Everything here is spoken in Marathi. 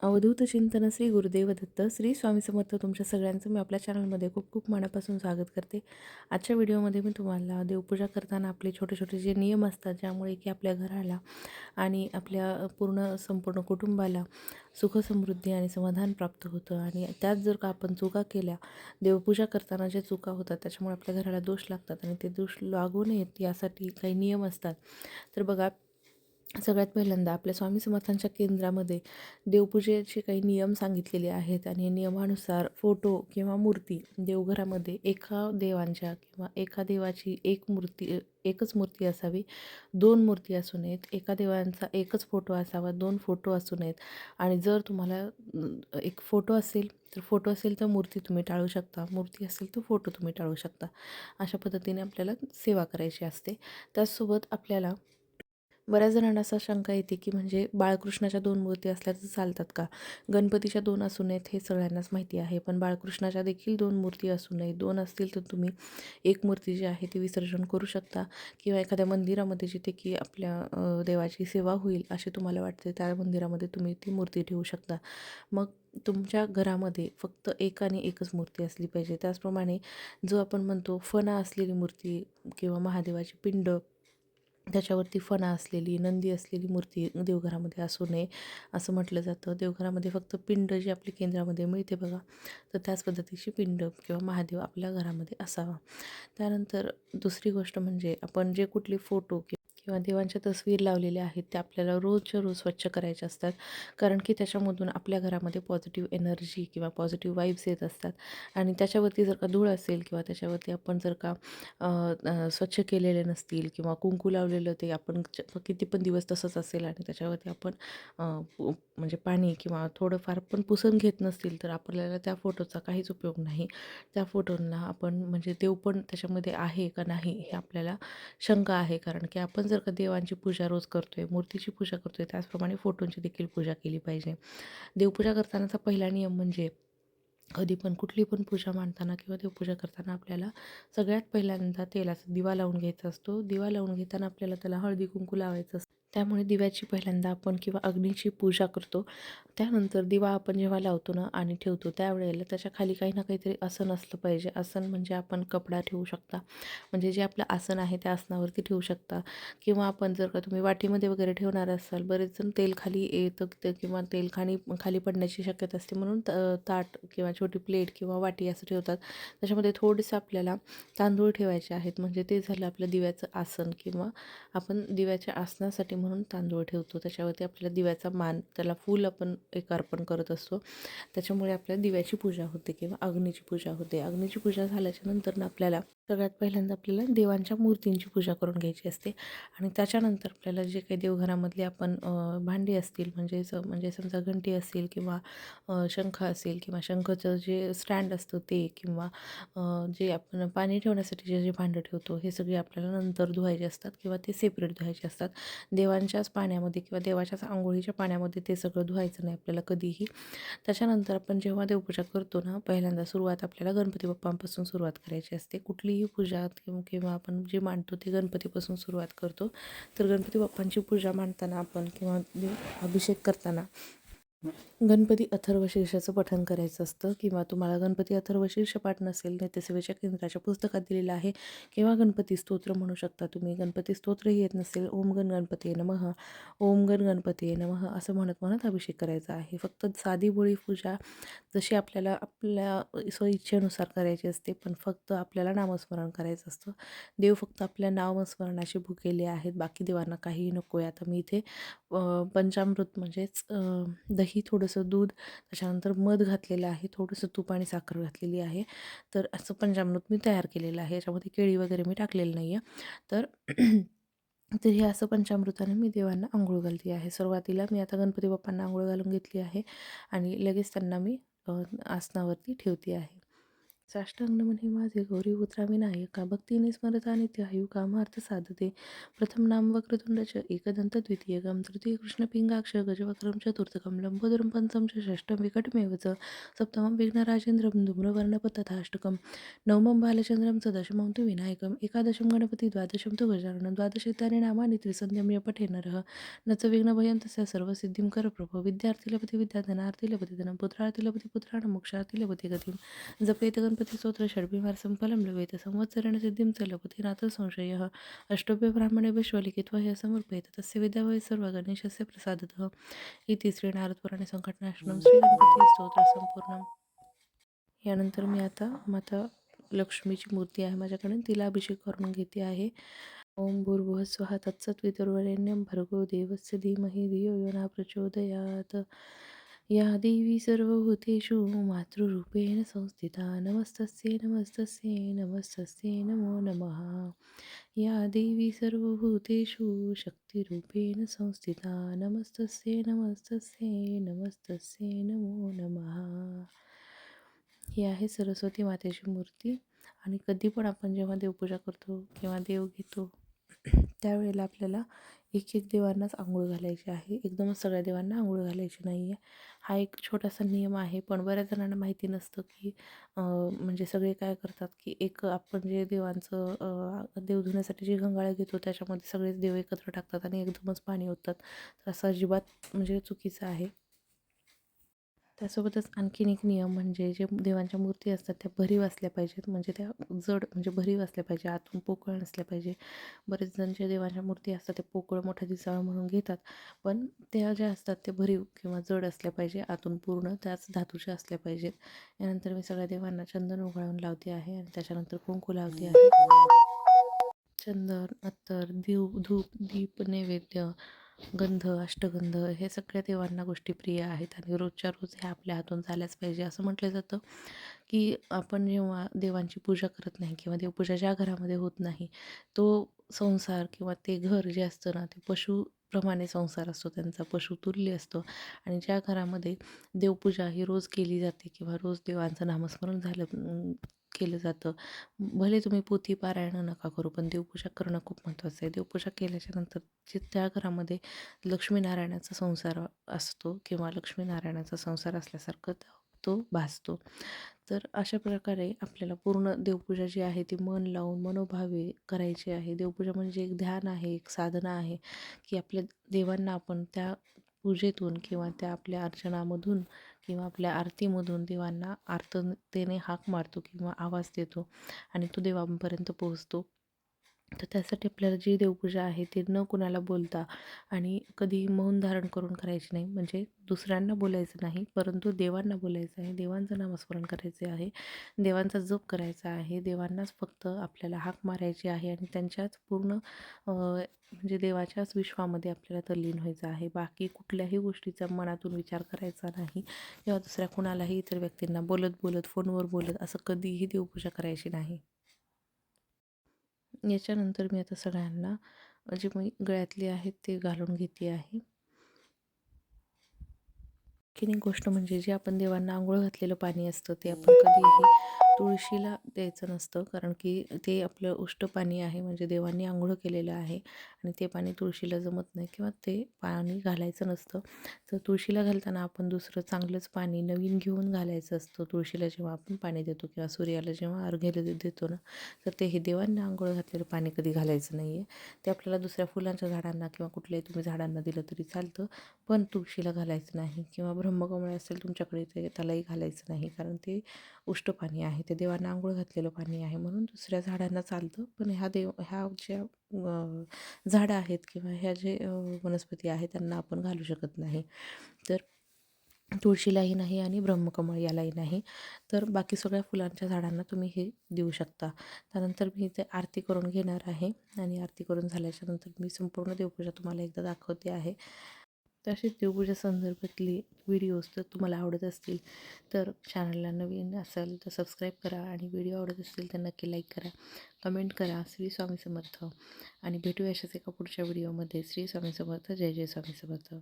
अवधूत चिंतन श्री गुरुदेव दत्त श्री स्वामी समर्थ तुमच्या सगळ्यांचं मी आपल्या चॅनलमध्ये खूप खूप मनापासून स्वागत करते. आजच्या व्हिडिओमध्ये मी तुम्हाला देवपूजा करताना आपले छोटे छोटे जे नियम असतात ज्यामुळे की आपल्या घराला आणि आपल्या संपूर्ण कुटुंबाला सुख समृद्धी आणि समाधान प्राप्त होतं. आणि त्यात जर का आपण चुका केल्या, देवपूजा करताना ज्या चुका होतात त्याच्यामुळे आपल्या घराला दोष लागतात आणि ते दोष लागू नयेत यासाठी काही नियम असतात. तर बघा, सगळ्यात पहिल्यांदा आपल्या स्वामी समर्थांच्या केंद्रामध्ये देवपूजेचे काही नियम सांगितलेले आहेत आणि नियमानुसार फोटो किंवा मूर्ती देवघरामध्ये एका देवांच्या किंवा एका देवाची एकच मूर्ती असावी. दोन मूर्ती असू नयेत. एका देवांचा एकच फोटो असावा, दोन फोटो असू नयेत. आणि जर तुम्हाला एक फोटो असेल तर मूर्ती तुम्ही टाळू शकता, मूर्ती असेल तर फोटो तुम्ही टाळू शकता. अशा पद्धतीने आपल्याला सेवा करायची असते. त्याचसोबत आपल्याला बऱ्याच जणांना असा शंका येते की म्हणजे बाळकृष्णाच्या दोन मूर्ती असल्या तर चालतात का? गणपतीच्या दोन असू नयेत हे सगळ्यांनाच माहिती आहे, पण बाळकृष्णाच्या देखील दोन मूर्ती असू नये. दोन असतील तर तुम्ही एक मूर्ती जी आहे ती विसर्जन करू शकता किंवा एखाद्या मंदिरामध्ये जिथे की आपल्या देवाची सेवा होईल असे तुम्हाला वाटते त्या मंदिरामध्ये तुम्ही ती मूर्ती ठेवू शकता. मग तुमच्या घरामध्ये फक्त एक आणि एकच मूर्ती असली पाहिजे. त्याचप्रमाणे जो आपण म्हणतो फणा असलेली मूर्ती किंवा महादेवाची पिंड, त्याच्यावरती फणा असलेली, नंदी असलेली मूर्ती देवघरामध्ये असू नये असं म्हटलं जातं. देवघरामध्ये फक्त पिंड जी आपली केंद्रामध्ये मिळते बघा, तर त्याच पद्धतीची पिंड किंवा महादेव आपल्या घरामध्ये असावा. त्यानंतर दुसरी गोष्ट म्हणजे आपण जे कुठले फोटो किंवा देवांच्या तस्वीर लावलेल्या आहेत त्या आपल्याला रोजच्या रोज स्वच्छ करायच्या असतात. कारण की त्याच्यामधून आपल्या घरामध्ये पॉझिटिव्ह एनर्जी किंवा पॉझिटिव्ह वाईब्स येत असतात. आणि त्याच्यावरती जर का धूळ असेल किंवा त्याच्यावरती आपण जर का स्वच्छ केलेले नसतील किंवा कुंकू लावलेलं ते आपण किती पण दिवस तसंच असेल आणि त्याच्यावरती आपण म्हणजे पाणी किंवा थोडंफार पण पुसून घेत नसतील तर आपल्याला त्या फोटोचा काहीच उपयोग नाही. त्या फोटोंना आपण म्हणजे देव पण त्याच्यामध्ये आहे का नाही हे आपल्याला शंका आहे. कारण की आपण जर का देवांची पूजा रोज करतोय, मूर्तीची पूजा करतोय, त्याचप्रमाणे फोटोंची देखील पूजा केली पाहिजे. देवपूजा करतानाचा पहिला नियम म्हणजे कधी पण कुठली पण पूजा मांडताना किंवा देवपूजा करताना आपल्याला सगळ्यात पहिल्यांदा तेलाचा दिवा लावून घ्यायचा असतो. दिवा लावून घेताना आपल्याला त्याला हळदी कुंकू लावायचं असतं. त्यामुळे दिव्याची पहिल्यांदा आपण किंवा अग्नीची पूजा करतो. त्यानंतर दिवा आपण जेव्हा लावतो ना आणि ठेवतो त्यावेळेला त्याच्या खाली काही ना काहीतरी आसन असलं पाहिजे. आसन म्हणजे आपण कपडा ठेवू शकता, म्हणजे जे आपलं आसन आहे त्या आसनावरती ठेवू शकता. किंवा आपण जर का तुम्ही वाटीमध्ये वगैरे ठेवणार असाल, बरेच जण तेल खाली येतं किंवा तेल खाली खाली पडण्याची शक्यता असते म्हणून ताट किंवा छोटी प्लेट किंवा वाटी असं ठेवतात. त्याच्यामध्ये थोडंसं आपल्याला तांदूळ ठेवायचे आहेत, म्हणजे ते झालं आपलं दिव्याचं आसन. किंवा आपण दिव्याच्या आसनासाठी म्हणून तांदूळ ठेवतो, त्याच्यावरती आपल्याला दिव्याचा मान, त्याला फूल आपण एक अर्पण करत असतो. त्याच्यामुळे आपल्याला दिव्याची पूजा होते किंवा अग्नीची पूजा होते. अग्नीची पूजा झाल्याच्या नंतर आपल्याला सगळ्यात पहिल्यांदा आपल्याला देवांच्या मूर्तींची पूजा करून घ्यायची असते. आणि त्याच्यानंतर आपल्याला जे काही देवघरामधले आपण भांडी असतील, म्हणजे समजा घंटी असेल किंवा शंख असेल किंवा शंखाचं जे स्टँड असतं ते किंवा जे आपण पाणी ठेवण्यासाठी जे जे भांडं ठेवतो हे सगळे आपल्याला नंतर धुवायचे असतात किंवा ते सेपरेट धुवायचे असतात. देवांच्याच पाण्यामध्ये किंवा देवाच्याच आंघोळीच्या पाण्यामध्ये ते सगळं धुवायचं नाही आपल्याला कधीही. त्याच्यानंतर आपण जेव्हा देवपूजा करतो ना, पहिल्यांदा सुरुवात आपल्याला गणपती बाप्पांपासून सुरुवात करायची असते. कुठलीही पूजा किंवा आपण जे मांडतो ते गणपतीपासून सुरुवात करतो. तर गणपती बाप्पांची पूजा मांडताना आपण किंवा अभिषेक करताना गणपती अथर्वशीर्षाचं पठण करायचं असतं. किंवा तुम्हाला गणपती अथर्वशीर्ष पाठ नसेल, नित्यसेवेच्या केंद्राच्या पुस्तकात दिलेलं आहे. किंवा गणपती स्तोत्र म्हणू शकता तुम्ही. गणपती स्तोत्रही येत नसेल, ओम गण गणपती नमः, ओम गण गणपती नमः असं म्हणत म्हणत अभिषेक करायचा आहे. फक्त साधी भोळी पूजा जशी आपल्याला आपल्या स्वइच्छेनुसार करायची असते, पण फक्त आपल्याला नामस्मरण करायचं असतं. देव फक्त आपल्या नामस्मरणाशी भुकेले आहेत, बाकी देवांना काहीही नको आहे. आता मी इथे पंचामृत म्हणजेच दही, थोडंसं दूध, त्याच्यानंतर मध घातलेलं आहे, थोडंसं तूप आणि साखर घातलेली आहे. तर असं पंचामृत मी तयार केलेलं आहे. याच्यामध्ये केळी वगैरे मी टाकलेलं नाही आहे. तर तर हे असं पंचामृताने मी देवांना आंघोळ घालते आहे. सुरुवातीला मी आता गणपती बाप्पांना आंघोळ घालून घेतली आहे आणि लगेच त्यांना मी आसनावरती ठेवते आहे. साष्टांग म्हणे माझे गौरी उतरा विनायका भक्तीने स्मरता नित्य आयु कामार्थ साधते. प्रथम नाम वक्रतुंड च एकदंत द्वितीयकम तृतीय कृष्ण पिंगाक्ष गजवक्रम चतुर्थकम लंबोदरम पंचम च षष्ठम विकटमेव च सप्तमं विघ्नराजेंद्रम धूम्रवर्णपतथाष्टकम नवमं बालचंद्रम च दशमं तु विनायकम एकादशं गणपती द्वादशं तु गजाननं द्वादशेतानि नामानि त्रिसंध्यं य पठे नरः न च विघ्नभयं तस्य सर्वसिद्धिं करप्रभो विद्यार्थी लभते विद्या धनार्थी लभते धनं पुत्रार्थी लभते पुत्राणं मोक्षार्थी लभते गतिं जपेत गणपती स्तोत्र षड्भिमार संफलं लभेत संवत्सरेण सिद्धिं च लभते नाथ संशयः अष्टभ्य ब्राह्मणे विश्वलिखित्वा ह्य समर्पयेत तस्य विद्यावै सर्व गणेशस्य प्रसादतः इति श्री नारदपुराणे संकटनाशनं श्री गणपती स्तोत्र संपूर्णम्. यानंतर मी आता माता लक्ष्मीची मूर्ती आहे माझ्याकडे तिला अभिषेक करून घेते आहे. ओम भूर्भुवः स्वः तत्सत्वितुर्वरेण्यं भर्गो देवस्य धीमहि धियो यो न प्रचोदयात्. या देवी सर्वभूतेषु मातृरूपेण संस्थिता नमस्तस्यै नमस्तस्यै नमस्तस्यै नमो नमः. या देवी सर्वभूतेषु शक्तिरूपेण संस्थिता नमस्तस्यै नमस्तस्यै नमस्तस्यै नमो नमः. ही आहे सरस्वती मातेची मूर्ती. आणि कधी पण आपण जेव्हा देवपूजा करतो किंवा देव घेतो त्यावेळेला आपल्याला एक एक देवांनाच आंघोळ घालायची आहे. एकदमच सगळ्या देवांना आंघोळ घालायची नाही आहे. हा एक छोटासा नियम आहे, पण बऱ्याच जणांना माहिती नसतं की म्हणजे सगळे काय करतात की एक आपण जे देवांचं देव धुण्यासाठी जी गंगाळ घेतो त्याच्यामध्ये सगळेच देव एकत्र टाकतात आणि एकदमच पाणी ओततात. तर असं अजिबात म्हणजे चुकीचं आहे. त्यासोबतच आणखीन एक नियम म्हणजे जे देवांच्या मूर्ती असतात त्या भरीव असल्या पाहिजेत. म्हणजे त्या जड म्हणजे भरीव असल्या पाहिजे, आतून पोकळ नसल्या पाहिजे. बरेच जण जे देवांच्या मूर्ती असतात ते पोकळ मोठ्या दिसावं म्हणून घेतात, पण त्या ज्या असतात त्या भरीव किंवा जड असल्या पाहिजे, आतून पूर्ण त्याच धातूच्या असल्या पाहिजेत. यानंतर मी सगळ्या देवांना चंदन उघळून लावते आहे आणि त्याच्यानंतर कुंकू लावते आहे. चंदन, अत्तर, धूप, दीप, नैवेद्य, गंध, अष्टगंध हे सगळ्या देवांना गोष्टी प्रिय आहेत आणि रोजच्या रोज हे आपल्या हातून झाल्याच पाहिजे. असं म्हटलं जातं की आपण जेव्हा देवांची पूजा करत नाही किंवा देवपूजा ज्या घरामध्ये होत नाही तो संसार किंवा ते घर जे असतं ना ते पशुप्रमाणे संसार असतो, त्यांचा पशुतुल्य असतो. आणि ज्या घरामध्ये देवपूजा ही रोज केली जाते किंवा रोज देवांचं नामस्मरण केलं जातं, भले तुम्ही पोथी पारायण नका करू पण देवपूजा करणं खूप महत्त्वाचं आहे. देवपूजा केल्याच्या नंतर जे त्या घरामध्ये लक्ष्मीनारायणाचा संसार असतो किंवा लक्ष्मीनारायणाचा संसार असल्यासारखं तो भासतो. तर अशा प्रकारे आपल्याला पूर्ण देवपूजा जी आहे ती मन लावून मनोभावे करायची आहे. देवपूजा म्हणजे एक ध्यान आहे, एक साधना आहे की आपल्या देवांना आपण त्या पूजेतून किंवा त्या आपल्या अर्चनामधून किंवा आपल्या आरतीमधून देवांना आर्ततेने हाक मारतो किंवा आवाज देतो आणि तो देवांपर्यंत पोहोचतो. तर त्यासाठी आपल्याला जी देवपूजा आहे ती न कुणाला बोलता आणि कधीही मौन धारण करून करायची नाही. म्हणजे दुसऱ्यांना बोलायचं नाही, परंतु देवांना बोलायचं आहे, देवांचं नामस्मरण करायचे आहे, देवांचा जप करायचा आहे, देवांनाच फक्त आपल्याला हाक मारायची आहे आणि त्यांच्याच पूर्ण म्हणजे देवाच्याच विश्वामध्ये आपल्याला तल्लीन व्हायचं आहे. बाकी कुठल्याही गोष्टीचा मनातून विचार करायचा नाही किंवा दुसऱ्या कुणालाही इतर व्यक्तींना बोलत फोनवर बोलत असं कधीही देवपूजा करायची नाही. याच्यानंतर मी आता सगळ्यांना जे मी गळ्यातले आहेत ते घालून घेते आहे. आणखीन एक गोष्ट म्हणजे जे आपण देवांना आंघोळ घातलेलं पाणी असतं ते आपण कधीही तुळशीला द्यायचं नसतं, कारण की ते आपलं उष्ट पाणी आहे, म्हणजे देवांनी आंघोळ केलेलं आहे आणि ते पाणी तुळशीला जमत नाही किंवा ते पाणी घालायचं नसतं. तर तुळशीला घालताना आपण दुसरं चांगलंच पाणी नवीन घेऊन घालायचं असतं. तुळशीला जेव्हा आपण पाणी देतो किंवा सूर्याला जेव्हा अर्घ्य देतो ना, तर ते हे देवांना आंघोळ घातलेलं पाणी कधी घालायचं नाही आहे. ते आपल्याला दुसऱ्या फुलांच्या झाडांना किंवा कुठल्याही तुम्ही झाडांना दिलं तरी चालतं, पण तुळशीला घालायचं नाही. किंवा ब्रह्मकमळ असेल तुमच्याकडे ते त्यालाही घालायचं नाही, कारण ते उष्ट पाणी आहे, ते देवांना आंघोळ घातलेलं पाणी आहे. म्हणून दुसऱ्या झाडांना चालतं, पण ह्या ज्या झाडं आहेत किंवा ह्या जे वनस्पती आहेत त्यांना आपण घालू शकत नाही. तर तुळशीलाही नाही आणि ब्रह्मकमळ यालाही नाही. तर बाकी सगळ्या फुलांच्या झाडांना तुम्ही हे देऊ शकता. त्यानंतर मी इथे आरती करून घेणार आहे आणि आरती करून झाल्याच्या नंतर मी संपूर्ण देवपूजा तुम्हाला एकदा दाखवते आहे. तसेच देवपूजा संदर्भातले व्हिडिओज जर तुम्हाला आवडत असतील तर चॅनलला नवीन असाल तर सबस्क्राईब करा आणि व्हिडिओ आवडत असतील तर नक्की लाईक करा, कमेंट करा. श्री स्वामी समर्थ. आणि भेटूया अशाच एका पुढच्या व्हिडिओमध्ये. श्री स्वामी समर्थ. जय जय स्वामी समर्थ.